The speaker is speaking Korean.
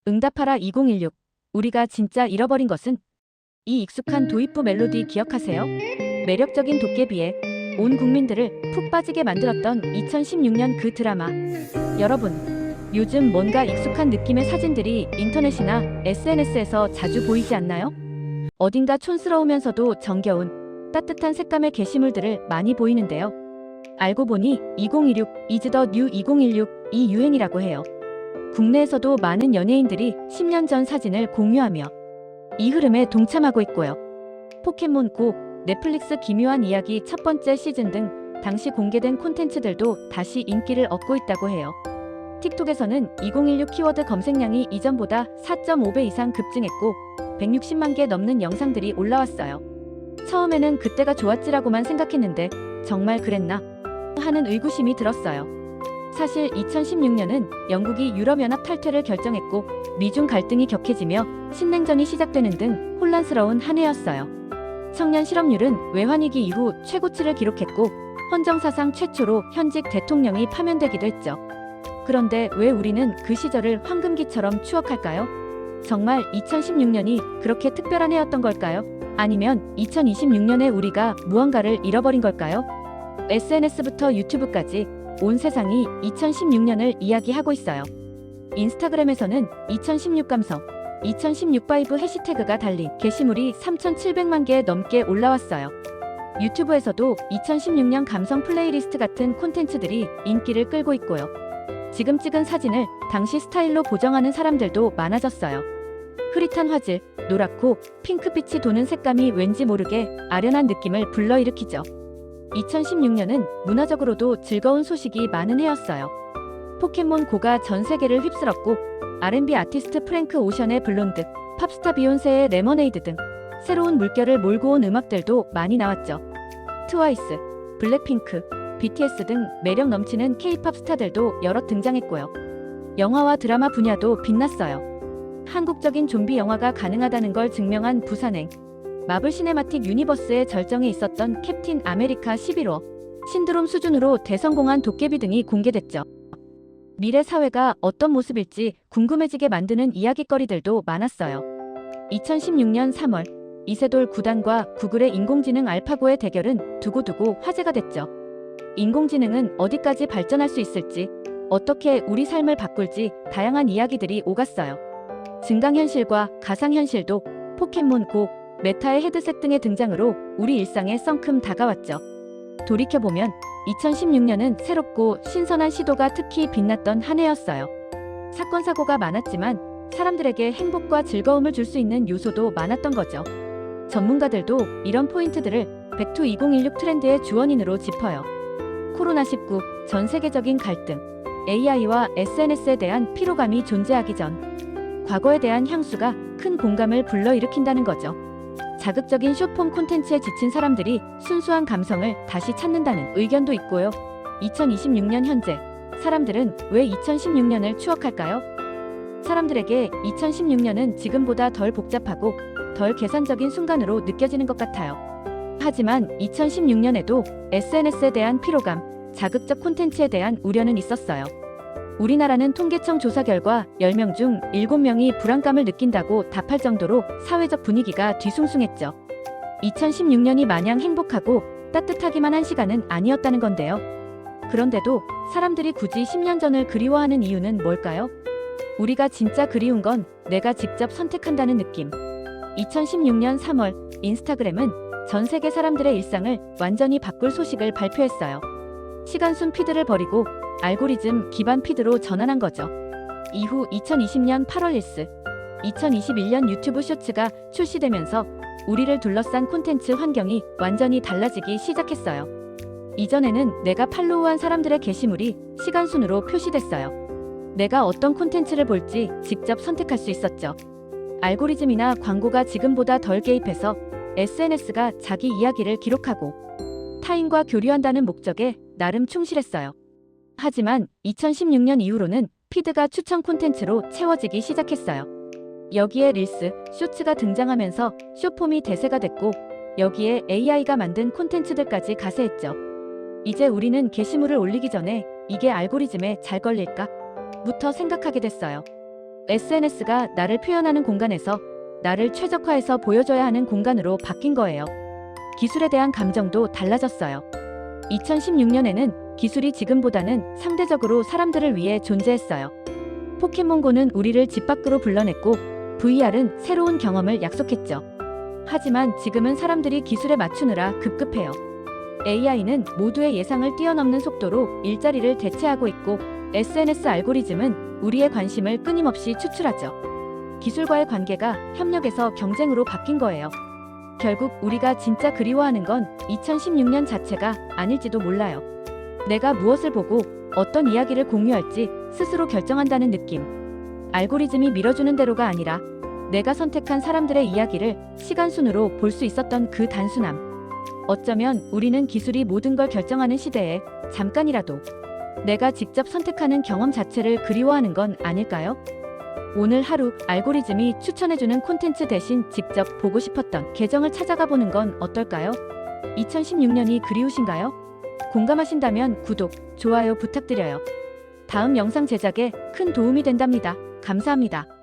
응답하라 2016. 우리가 진짜 잃어버린 것은? 이 익숙한 도입부 멜로디 기억하세요? 매력적인 도깨비에 온 국민들을 푹 빠지게 만들었던 2016년 그 드라마. 여러분, 요즘 뭔가 익숙한 느낌의 사진들이 인터넷이나 SNS에서 자주 보이지 않나요? 어딘가 촌스러우면서도 정겨운 따뜻한 색감의 게시물들을 많이 보이는데요. 알고 보니 2016 is the new 2016이 유행이라고 해요. 국내에서도 많은 연예인들이 10년 전 사진을 공유하며 이 흐름에 동참하고 있고요. 포켓몬 고, 넷플릭스 기묘한 이야기 첫 번째 시즌 등 당시 공개된 콘텐츠들도 다시 인기를 얻고 있다고 해요. 틱톡에서는 2016 키워드 검색량이 이전보다 4.5배 이상 급증했고 160만 개 넘는 영상들이 올라왔어요. 처음에는 그때가 좋았지라고만 생각했는데 정말 그랬나? 하는 의구심이 들었어요. 사실 2016년은 영국이 유럽연합 탈퇴를 결정했고 미중 갈등이 격해지며 신냉전이 시작되는 등 혼란스러운 한 해였어요. 청년 실업률은 외환위기 이후 최고치를 기록했고 헌정사상 최초로 현직 대통령이 파면되기도 했죠. 그런데 왜 우리는 그 시절을 황금기처럼 추억할까요? 정말 2016년이 그렇게 특별한 해였던 걸까요? 아니면 2026년에 우리가 무언가를 잃어버린 걸까요? SNS부터 유튜브까지 온 세상이 2016년을 이야기하고 있어요. 인스타그램에서는 2016 감성, 2016 바이브 해시태그가 달린 게시물이 3,700만 개 넘게 올라왔어요. 유튜브에서도 2016년 감성 플레이리스트 같은 콘텐츠들이 인기를 끌고 있고요. 지금 찍은 사진을 당시 스타일로 보정하는 사람들도 많아졌어요. 흐릿한 화질, 노랗고 핑크빛이 도는 색감이 왠지 모르게 아련한 느낌을 불러일으키죠. 2016년은 문화적으로도 즐거운 소식이 많은 해였어요. 포켓몬 고가 전 세계를 휩쓸었고 R&B 아티스트 프랭크 오션의 블론드, 팝스타 비욘세의 레모네이드 등 새로운 물결을 몰고 온 음악들도 많이 나왔죠. 트와이스, 블랙핑크, BTS 등 매력 넘치는 K-팝 스타들도 여럿 등장했고요. 영화와 드라마 분야도 빛났어요. 한국적인 좀비 영화가 가능하다는 걸 증명한 부산행, 마블 시네마틱 유니버스의 절정에 있었던 캡틴 아메리카 11호, 신드롬 수준으로 대성공한 도깨비 등이 공개됐죠. 미래 사회가 어떤 모습일지 궁금해지게 만드는 이야깃거리들도 많았어요. 2016년 3월, 이세돌 구단과 구글의 인공지능 알파고의 대결은 두고두고 화제가 됐죠. 인공지능은 어디까지 발전할 수 있을지, 어떻게 우리 삶을 바꿀지 다양한 이야기들이 오갔어요. 증강현실과 가상현실도 포켓몬 고, 메타의 헤드셋 등의 등장으로 우리 일상에 썬큼 다가왔죠. 돌이켜보면 2016년은 새롭고 신선한 시도가 특히 빛났던 한 해였어요. 사건 사고가 많았지만 사람들에게 행복과 즐거움을 줄 수 있는 요소도 많았던 거죠. 전문가들도 이런 포인트들을 백투 2016 트렌드의 주원인으로 짚어요. 코로나19, 전 세계적인 갈등, AI와 SNS에 대한 피로감이 존재하기 전 과거에 대한 향수가 큰 공감을 불러일으킨다는 거죠. 자극적인 숏폼 콘텐츠에 지친 사람들이 순수한 감성을 다시 찾는다는 의견도 있고요. 2026년 현재, 사람들은 왜 2016년을 추억할까요? 사람들에게 2016년은 지금보다 덜 복잡하고 덜 계산적인 순간으로 느껴지는 것 같아요. 하지만 2016년에도 SNS에 대한 피로감, 자극적 콘텐츠에 대한 우려는 있었어요. 우리나라는 통계청 조사 결과 10명 중 7명이 불안감을 느낀다고 답할 정도로 사회적 분위기가 뒤숭숭했죠. 2016년이 마냥 행복하고 따뜻하기만 한 시간은 아니었다는 건데요. 그런데도 사람들이 굳이 10년 전을 그리워하는 이유는 뭘까요? 우리가 진짜 그리운 건 내가 직접 선택한다는 느낌. 2016년 3월, 인스타그램은 전 세계 사람들의 일상을 완전히 바꿀 소식을 발표했어요. 시간순 피드를 버리고 알고리즘 기반 피드로 전환한 거죠. 이후 2020년 8월 일스, 2021년 유튜브 쇼츠가 출시되면서 우리를 둘러싼 콘텐츠 환경이 완전히 달라지기 시작했어요. 이전에는 내가 팔로우한 사람들의 게시물이 시간순으로 표시됐어요. 내가 어떤 콘텐츠를 볼지 직접 선택할 수 있었죠. 알고리즘이나 광고가 지금보다 덜 개입해서 SNS가 자기 이야기를 기록하고 타인과 교류한다는 목적에 나름 충실했어요. 하지만 2016년 이후로는 피드가 추천 콘텐츠로 채워지기 시작했어요. 여기에 릴스, 쇼츠가 등장하면서 숏폼이 대세가 됐고 여기에 AI가 만든 콘텐츠들까지 가세했죠. 이제 우리는 게시물을 올리기 전에 이게 알고리즘에 잘 걸릴까? 부터 생각하게 됐어요. SNS가 나를 표현하는 공간에서 나를 최적화해서 보여줘야 하는 공간으로 바뀐 거예요. 기술에 대한 감정도 달라졌어요. 2016년에는 기술이 지금보다는 상대적으로 사람들을 위해 존재했어요. 포켓몬고는 우리를 집 밖으로 불러냈고 VR은 새로운 경험을 약속했죠. 하지만 지금은 사람들이 기술에 맞추느라 급급해요. AI는 모두의 예상을 뛰어넘는 속도로 일자리를 대체하고 있고 SNS 알고리즘은 우리의 관심을 끊임없이 추출하죠. 기술과의 관계가 협력에서 경쟁으로 바뀐 거예요. 결국 우리가 진짜 그리워하는 건 2016년 자체가 아닐지도 몰라요. 내가 무엇을 보고 어떤 이야기를 공유할지 스스로 결정한다는 느낌. 알고리즘이 밀어주는 대로가 아니라 내가 선택한 사람들의 이야기를 시간순으로 볼 수 있었던 그 단순함. 어쩌면 우리는 기술이 모든 걸 결정하는 시대에 잠깐이라도 내가 직접 선택하는 경험 자체를 그리워하는 건 아닐까요? 오늘 하루 알고리즘이 추천해주는 콘텐츠 대신 직접 보고 싶었던 계정을 찾아가 보는 건 어떨까요? 2016년이 그리우신가요? 공감하신다면 구독, 좋아요 부탁드려요. 다음 영상 제작에 큰 도움이 된답니다. 감사합니다.